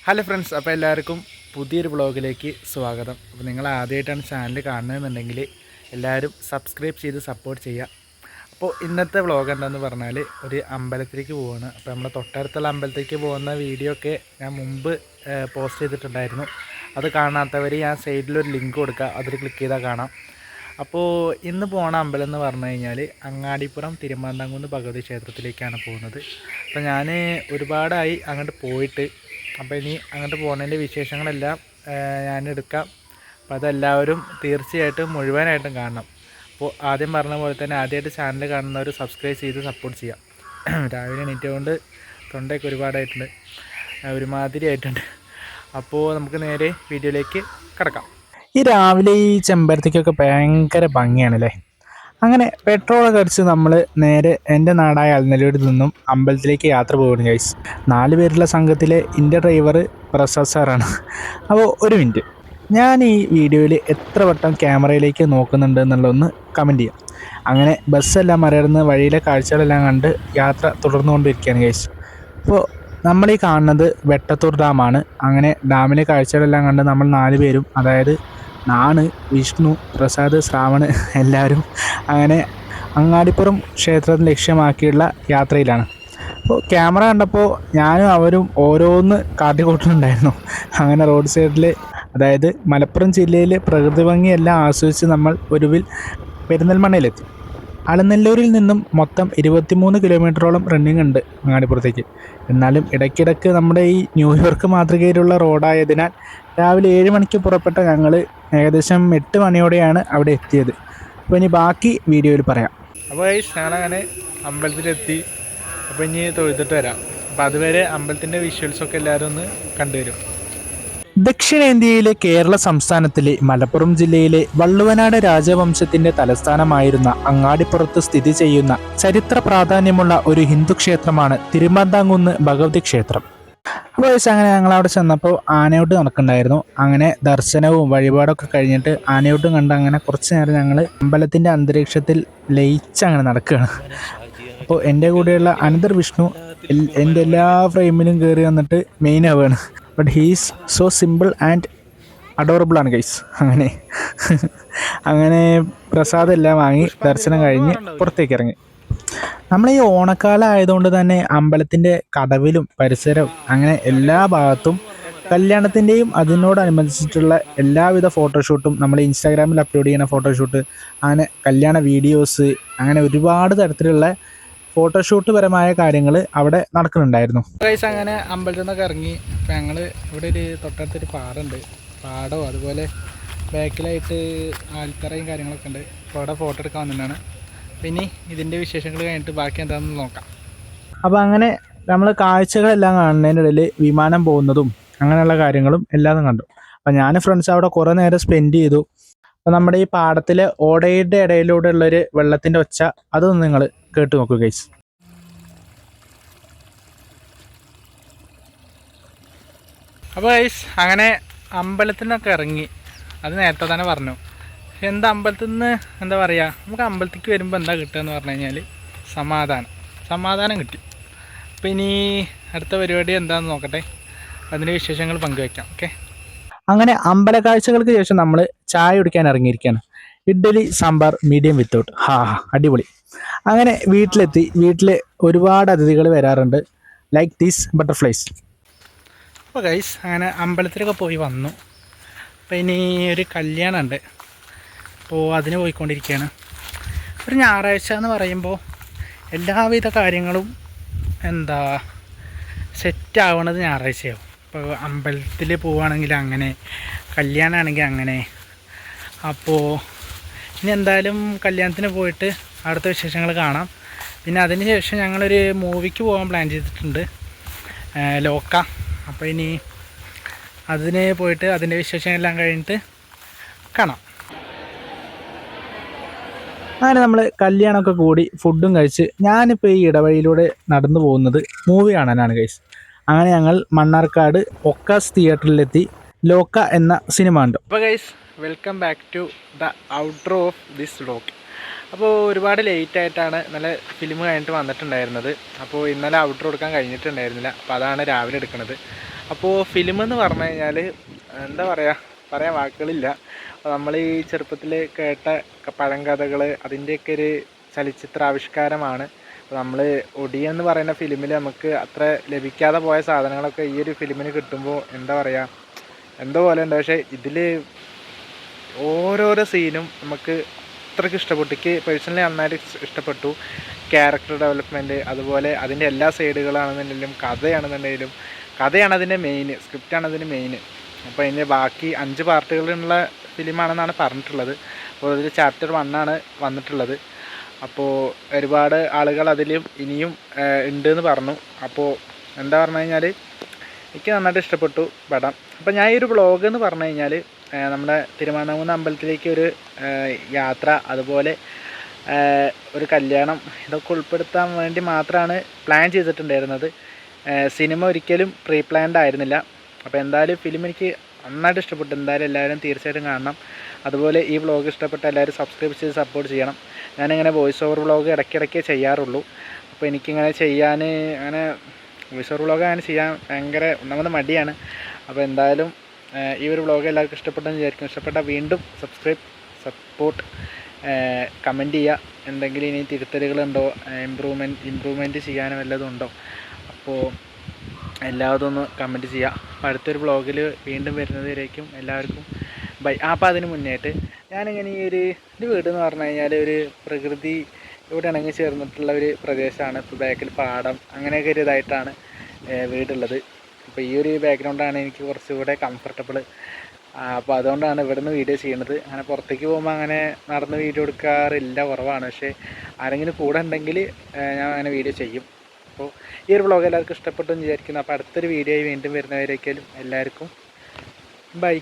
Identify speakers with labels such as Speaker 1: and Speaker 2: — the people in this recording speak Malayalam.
Speaker 1: ഹലോ ഫ്രണ്ട്സ്, അപ്പോൾ എല്ലാവർക്കും പുതിയൊരു വ്ളോഗിലേക്ക് സ്വാഗതം. അപ്പോൾ നിങ്ങൾ ആദ്യമായിട്ടാണ് ചാനൽ കാണുന്നതെന്നുണ്ടെങ്കിൽ എല്ലാവരും സബ്സ്ക്രൈബ് ചെയ്ത് സപ്പോർട്ട് ചെയ്യുക. അപ്പോൾ ഇന്നത്തെ വ്ളോഗ് എന്താണെന്ന് പറഞ്ഞാൽ ഒരു അമ്പലത്തിലേക്ക് പോവുകയാണ്. അപ്പോൾ നമ്മുടെ തൊട്ടടുത്തുള്ള അമ്പലത്തിലേക്ക് പോകുന്ന വീഡിയോ ഒക്കെ ഞാൻ മുമ്പ് പോസ്റ്റ് ചെയ്തിട്ടുണ്ടായിരുന്നു. അത് കാണാത്തവർ ഞാൻ സൈഡിലൊരു ലിങ്ക് കൊടുക്കുക, അതിൽ ക്ലിക്ക് ചെയ്താൽ കാണാം. അപ്പോൾ ഇന്ന് പോണ അമ്പലം എന്ന് പറഞ്ഞു കഴിഞ്ഞാൽ അങ്ങാടിപ്പുറം തിരുമാന്താംകുന്ന് ഭഗവതി ക്ഷേത്രത്തിലേക്കാണ് പോകുന്നത്. അപ്പോൾ ഞാൻ ഒരുപാടായി അങ്ങോട്ട് പോയിട്ട്, അപ്പോൾ ഇനി അങ്ങോട്ട് പോകുന്നതിൻ്റെ വിശേഷങ്ങളെല്ലാം ഞാൻ എടുക്കാം. അപ്പോൾ അതെല്ലാവരും തീർച്ചയായിട്ടും മുഴുവനായിട്ടും കാണണം. അപ്പോൾ ആദ്യം പറഞ്ഞ പോലെ തന്നെ ആദ്യമായിട്ട് ചാനൽ കാണുന്നവർ സബ്സ്ക്രൈബ് ചെയ്ത് സപ്പോർട്ട് ചെയ്യാം. രാവിലെ എണീറ്റുകൊണ്ട് തൊണ്ടയൊക്കെ ഒരുപാടായിട്ടുണ്ട്, ഒരുമാതിരി ആയിട്ടുണ്ട്. അപ്പോൾ നമുക്ക് നേരെ വീഡിയോയിലേക്ക് കിടക്കാം. ഈ രാവിലെ ഈ ചെമ്പരത്തിക്കൊക്കെ ഭയങ്കര ഭംഗിയാണല്ലേ. അങ്ങനെ പെട്രോളൊക്കെ അടിച്ച് നമ്മൾ നേരെ എൻ്റെ നാടായ അൽനല്ലൂരിൽ നിന്നും അമ്പലത്തിലേക്ക് യാത്ര പോകുന്നു ഗൈസ്. 4 പേരുള്ള സംഘത്തിലെ എൻ്റെ ഡ്രൈവർ പ്രസാദ് സാറാണ്. അപ്പോൾ ഒരു മിനിറ്റ്, ഞാൻ ഈ വീഡിയോയിൽ എത്ര വട്ടം ക്യാമറയിലേക്ക് നോക്കുന്നുണ്ട് എന്നുള്ളതൊന്ന് കമൻറ്റ് ചെയ്യാം. അങ്ങനെ ബസ്സെല്ലാം മറികടന്ന് വഴിയിലെ കാഴ്ചകളെല്ലാം കണ്ട് യാത്ര തുടർന്നുകൊണ്ടിരിക്കുകയാണ് ഗൈസ്. അപ്പോൾ നമ്മളീ കാണുന്നത് വെട്ടത്തൂർ ഡാമാണ്. അങ്ങനെ ഡാമിലെ കാഴ്ചകളെല്ലാം കണ്ട് നമ്മൾ 4 പേരും, അതായത് നാണ്, വിഷ്ണു, പ്രസാദ്, ശ്രാവണ് എല്ലാവരും അങ്ങനെ അങ്ങാടിപ്പുറം ക്ഷേത്രം ലക്ഷ്യമാക്കിയുള്ള യാത്രയിലാണ്. അപ്പോൾ ക്യാമറ കണ്ടപ്പോൾ ഞാനും അവരും ഓരോന്ന് കാട്ടിക്കൂട്ടുന്നുണ്ടായിരുന്നു. അങ്ങനെ റോഡ് സൈഡിൽ, അതായത് മലപ്പുറം ജില്ലയിലെ പ്രകൃതി ഭംഗിയെല്ലാം ആസ്വദിച്ച് നമ്മൾ ഒടുവിൽ പെരിന്തൽമണ്ണയിലെത്തി. അലനല്ലൂരിൽ നിന്നും മൊത്തം 23 കിലോമീറ്ററോളം റണ്ണിങ് ഉണ്ട് അങ്ങാടിപ്പുറത്തേക്ക്. എന്നാലും ഇടയ്ക്കിടയ്ക്ക് നമ്മുടെ ഈ ന്യൂയോർക്ക് മാതൃകയിലുള്ള റോഡായതിനാൽ രാവിലെ 7 മണിക്ക് പുറപ്പെട്ട ഞങ്ങൾ ഏകദേശം 8 മണിയോടെയാണ് അവിടെ എത്തിയത്. അപ്പോൾ ഇനി ബാക്കി വീഡിയോയിൽ പറയാം. അപ്പോൾ ഞാനങ്ങനെ അമ്പലത്തിലെത്തി. അപ്പോൾ ഇനി തൊഴുതിട്ട് വരാം. അപ്പോൾ അതുവരെ അമ്പലത്തിൻ്റെ വിഷ്വൽസൊക്കെ എല്ലാവരും ഒന്ന് കണ്ടുവരും. ദക്ഷിണേന്ത്യയിലെ കേരള സംസ്ഥാനത്തിലെ മലപ്പുറം ജില്ലയിലെ വള്ളുവനാട് രാജവംശത്തിന്റെ തലസ്ഥാനമായിരുന്ന അങ്ങാടിപ്പുറത്ത് സ്ഥിതി ചെയ്യുന്ന ചരിത്ര പ്രാധാന്യമുള്ള ഒരു ഹിന്ദു ക്ഷേത്രമാണ് തിരുമാന്താംകുന്ന് ഭഗവതി ക്ഷേത്രം. അപ്പോൾ അങ്ങനെ ഞങ്ങൾ അവിടെ ചെന്നപ്പോൾ ആനയോട്ട് നടക്കുന്നുണ്ടായിരുന്നു. അങ്ങനെ ദർശനവും വഴിപാടൊക്കെ കഴിഞ്ഞിട്ട് ആനയോട്ടും കണ്ട് അങ്ങനെ കുറച്ച് നേരം ഞങ്ങൾ അമ്പലത്തിൻ്റെ അന്തരീക്ഷത്തിൽ ലയിച്ചങ്ങനെ നടക്കുകയാണ്. അപ്പോൾ എൻ്റെ കൂടെയുള്ള അനന്തർ വിഷ്ണു എൻ്റെ എല്ലാ ഫ്രെയിമിലും കയറി വന്നിട്ട് മെയിൻ ആവുകയാണ്. But he's so simple and adorable ആണ് ഗൈസ്. അങ്ങനെ പ്രസാദം എല്ലാം വാങ്ങി ദർശനം കഴിഞ്ഞ് പുറത്തേക്ക് ഇറങ്ങി. നമ്മൾ ഈ ഓണക്കാലം ആയതുകൊണ്ട് തന്നെ അമ്പലത്തിൻ്റെ കടവിലും പരിസരവും അങ്ങനെ എല്ലാ ഭാഗത്തും കല്യാണത്തിൻ്റെയും അതിനോടനുബന്ധിച്ചിട്ടുള്ള എല്ലാവിധ ഫോട്ടോഷൂട്ടും, നമ്മൾ ഇൻസ്റ്റാഗ്രാമിൽ അപ്ലോഡ് ചെയ്യുന്ന ഫോട്ടോഷൂട്ട്, അങ്ങനെ കല്യാണ വീഡിയോസ്, അങ്ങനെ ഒരുപാട് തരത്തിലുള്ള ഫോട്ടോഷൂട്ട് പരമായ കാര്യങ്ങൾ അവിടെ നടക്കുന്നുണ്ടായിരുന്നു. ഗൈസ് അങ്ങനെ അമ്പലത്തിൽ നിന്നൊക്കെ ഇറങ്ങി. അപ്പോൾ ഞങ്ങൾ ഇവിടെ ഒരു തൊട്ടടുത്തൊരു പാടുണ്ട്, പാടോ അതുപോലെ ബാക്കിലായിട്ട് ആൽത്തറയും കാര്യങ്ങളൊക്കെ ഉണ്ട്. അപ്പോൾ അവിടെ ഫോട്ടോ എടുക്കാൻ വന്നിട്ടാണ്. പിന്നെ ഇതിൻ്റെ വിശേഷങ്ങൾ കഴിഞ്ഞിട്ട് ബാക്കി എന്താണെന്ന് നോക്കാം. അപ്പോൾ അങ്ങനെ നമ്മൾ കാഴ്ചകളെല്ലാം കാണുന്നതിൻ്റെ ഇടയിൽ വിമാനം പോകുന്നതും അങ്ങനെയുള്ള കാര്യങ്ങളും എല്ലാം കണ്ടു. അപ്പോൾ ഞാൻ ഫ്രണ്ട്സ് അവിടെ കുറേ നേരം സ്പെൻഡ് ചെയ്തു. അപ്പോൾ നമ്മുടെ ഈ പാടത്തിലെ ഓടയുടെ ഇടയിലൂടെ ഉള്ളൊരു വെള്ളത്തിൻ്റെ ഒച്ച, അതൊന്ന് നിങ്ങൾ കേട്ട് നോക്കൂ ഗൈസ്. അപ്പോൾ ഗൈസ് അങ്ങനെ അമ്പലത്തിൽ നിന്നൊക്കെ ഇറങ്ങി. അത് നേരത്തെ തന്നെ പറഞ്ഞു. എന്താ അമ്പലത്തിൽ നിന്ന് എന്താ പറയുക, നമുക്ക് അമ്പലത്തിലേക്ക് വരുമ്പോൾ എന്താ കിട്ടുക എന്ന് പറഞ്ഞു കഴിഞ്ഞാൽ സമാധാനം കിട്ടി. അപ്പോൾ ഇനി അടുത്ത പരിപാടി എന്താണെന്ന് നോക്കട്ടെ, അതിൻ്റെ വിശേഷങ്ങൾ പങ്കുവയ്ക്കാം. ഓക്കെ. അങ്ങനെ അമ്പല കാഴ്ചകൾക്ക് ശേഷം നമ്മൾ ചായ കുടിക്കാൻ ഇറങ്ങിയിരിക്കുകയാണ്. Idli sambar medium without. അടിപൊളി. അങ്ങനെ വീട്ടിലെത്തി. വീട്ടിൽ ഒരുപാട് അതിഥികൾ വരാറുണ്ട്, ലൈക്ക് ദീസ് ബട്ടർഫ്ലൈസ്. അപ്പോൾ ഗൈസ് അങ്ങനെ അമ്പലത്തിലൊക്കെ പോയി വന്നു. അപ്പോൾ ഇനി ഒരു കല്യാണമുണ്ട്, അപ്പോൾ അതിന് പോയിക്കൊണ്ടിരിക്കുകയാണ്. ഒരു ഞായറാഴ്ച എന്ന് പറയുമ്പോൾ എല്ലാവിധ കാര്യങ്ങളും സെറ്റാവണത് ഞായറാഴ്ചയാവും. ഇപ്പോൾ അമ്പലത്തിൽ പോവുകയാണെങ്കിൽ അങ്ങനെ, കല്യാണമാണെങ്കിൽ അങ്ങനെ. അപ്പോൾ ഇനി എന്തായാലും കല്യാണത്തിന് പോയിട്ട് അടുത്ത വിശേഷങ്ങൾ കാണാം. പിന്നെ അതിന് ശേഷം ഞങ്ങളൊരു മൂവിക്ക് പോകാൻ പ്ലാൻ ചെയ്തിട്ടുണ്ട്, ലോക്ക. അപ്പോൾ ഇനി അതിന് പോയിട്ട് അതിൻ്റെ വിശേഷങ്ങളെല്ലാം കഴിഞ്ഞിട്ട് കാണാം. അങ്ങനെ നമ്മൾ കല്യാണമൊക്കെ കൂടി ഫുഡും കഴിച്ച് ഞാനിപ്പോൾ ഈ ഇടവഴിയിലൂടെ നടന്നു പോകുന്നത് മൂവി കാണാനാണ് ഗൈസ്. അങ്ങനെ ഞങ്ങൾ മണ്ണാർക്കാട് ഒക്കാസ് തിയേറ്ററിലെത്തി. ലോക്ക എന്ന സിനിമ ഉണ്ട്. അപ്പോൾ guys, welcome back to the outro of this vlog. അപ്പോൾ ഒരുപാട് ലേറ്റായിട്ടാണ് ഇന്നലെ ഫിലിം കഴിഞ്ഞിട്ട് വന്നിട്ടുണ്ടായിരുന്നത്. അപ്പോൾ ഇന്നലെ ഔട്ട്രോ എടുക്കാൻ കഴിഞ്ഞിട്ടുണ്ടായിരുന്നില്ല. അപ്പോൾ അതാണ് രാവിലെ എടുക്കുന്നത്. അപ്പോൾ ഫിലിം എന്ന് പറഞ്ഞു കഴിഞ്ഞാൽ എന്താ പറയുക, പറയാൻ വാക്കുകളില്ല. അപ്പോൾ നമ്മൾ ഈ ചെറുപ്പത്തിൽ കേട്ട പഴങ്കഥകൾ അതിൻ്റെയൊക്കെ ഒരു ചലച്ചിത്രാവിഷ്കാരമാണ്. അപ്പോൾ നമ്മൾ ഒടിയൻ എന്ന് പറയുന്ന ഫിലിമിൽ നമുക്ക് അത്ര ലഭിക്കാതെ പോയ സാധനങ്ങളൊക്കെ ഈ ഒരു ഫിലിമിന് കിട്ടുമ്പോൾ എന്താ പറയുക, എന്തോ പോലെ ഉണ്ട്. പക്ഷേ ഇതിൽ ഓരോരോ സീനും നമുക്ക് അത്രയ്ക്ക് ഇഷ്ടപ്പെട്ടു. എനിക്ക് പേഴ്സണലി നന്നായിട്ട് ഇഷ്ടപ്പെട്ടു. ക്യാരക്ടർ ഡെവലപ്മെൻറ്റ്, അതുപോലെ അതിൻ്റെ എല്ലാ സൈഡുകളാണെന്നുണ്ടെങ്കിലും കഥയാണ് അതിൻ്റെ മെയിൻ, സ്ക്രിപ്റ്റാണ് അതിൻ്റെ മെയിൻ. അപ്പോൾ അതിൻ്റെ ബാക്കി 5 പാർട്ടുകളുള്ള ഫിലിമാണെന്നാണ് പറഞ്ഞിട്ടുള്ളത്. അപ്പോൾ അതിൽ ചാപ്റ്റർ 1 വന്നിട്ടുള്ളത്. അപ്പോൾ ഒരുപാട് ആളുകൾ അതിലും ഇനിയും ഉണ്ടെന്ന് പറഞ്ഞു. അപ്പോൾ എന്താ പറഞ്ഞു കഴിഞ്ഞാൽ എനിക്ക് നന്നായിട്ട് ഇഷ്ടപ്പെട്ടു പടം. അപ്പോൾ ഞാൻ ഈ ഒരു വ്ളോഗ് എന്ന് പറഞ്ഞു കഴിഞ്ഞാൽ നമ്മുടെ തിരുമാന്താംകുന്ന് അമ്പലത്തിലേക്ക് ഒരു യാത്ര, അതുപോലെ ഒരു കല്യാണം, ഇതൊക്കെ ഉൾപ്പെടുത്താൻ വേണ്ടി മാത്രമാണ് പ്ലാൻ ചെയ്തിട്ടുണ്ടായിരുന്നത്. സിനിമ ഒരിക്കലും പ്രീ പ്ലാൻഡ് ആയിരുന്നില്ല. അപ്പോൾ എന്തായാലും ഫിലിം എനിക്ക് നന്നായിട്ട് ഇഷ്ടപ്പെട്ടു. എന്തായാലും എല്ലാവരും തീർച്ചയായിട്ടും കാണണം. അതുപോലെ ഈ വ്ളോഗ് ഇഷ്ടപ്പെട്ട എല്ലാവരും സബ്സ്ക്രൈബ് ചെയ്ത് സപ്പോർട്ട് ചെയ്യണം. ഞാനിങ്ങനെ വോയിസ് ഓവർ വ്ളോഗ് ഇടയ്ക്കിടയ്ക്ക് ചെയ്യാറുള്ളൂ. അപ്പോൾ എനിക്കിങ്ങനെ ചെയ്യാൻ അങ്ങനെ വോയിസ് ഓവർ വ്ളോഗ് അങ്ങനെ ചെയ്യാൻ ഭയങ്കര ഒന്നാമത് മടിയാണ്. അപ്പോൾ എന്തായാലും ഈ ഒരു വ്ളോഗ് എല്ലാവർക്കും ഇഷ്ടപ്പെട്ടെന്ന് വിചാരിക്കും. ഇഷ്ടപ്പെട്ടാൽ വീണ്ടും സപ്പോർട്ട്, കമൻറ്റ് ചെയ്യുക. എന്തെങ്കിലും ഇനി തിരുത്തലുകളുണ്ടോ, ഇമ്പ്രൂവ്മെൻറ്റ് ചെയ്യാനും വല്ലതും ഉണ്ടോ, അപ്പോൾ എല്ലാവരും ഒന്ന് കമൻറ്റ് ചെയ്യുക. അപ്പോൾ അടുത്തൊരു വ്ളോഗിൽ വീണ്ടും വരുന്നതിലേക്കും എല്ലാവർക്കും ബൈ. അപ്പോൾ അതിന് മുന്നേയായിട്ട് ഞാനിങ്ങനെ ഈ ഒരു വീട് എന്ന് പറഞ്ഞു കഴിഞ്ഞാൽ ഒരു പ്രകൃതി ഇവിടെ ഇണങ്ങി ചേർന്നിട്ടുള്ള ഒരു പ്രദേശമാണ്. ഇപ്പോൾ ബാക്കിൽ പാടം അങ്ങനെയൊക്കെ ഒരു ഇതായിട്ടാണ് വീടുള്ളത്. അപ്പോൾ ഈ ഒരു ബാക്ക്ഗ്രൗണ്ടാണ് എനിക്ക് കുറച്ചുകൂടെ കംഫർട്ടബിൾ. അപ്പോൾ അതുകൊണ്ടാണ് ഇവിടെ നിന്ന് വീഡിയോ ചെയ്യുന്നത്. അങ്ങനെ പുറത്തേക്ക് പോകുമ്പോൾ അങ്ങനെ നടന്ന് വീഡിയോ എടുക്കാറില്ല, കുറവാണ്. പക്ഷേ ആരെങ്കിലും കൂടെ ഉണ്ടെങ്കിൽ ഞാൻ അങ്ങനെ വീഡിയോ ചെയ്യും. അപ്പോൾ ഈ ഒരു വ്ളോഗ് എല്ലാവർക്കും ഇഷ്ടപ്പെട്ടു എന്ന് വിചാരിക്കുന്നു. അപ്പോൾ അടുത്തൊരു വീഡിയോ വീണ്ടും വരുന്നവരേക്കാളും എല്ലാവർക്കും ബൈ.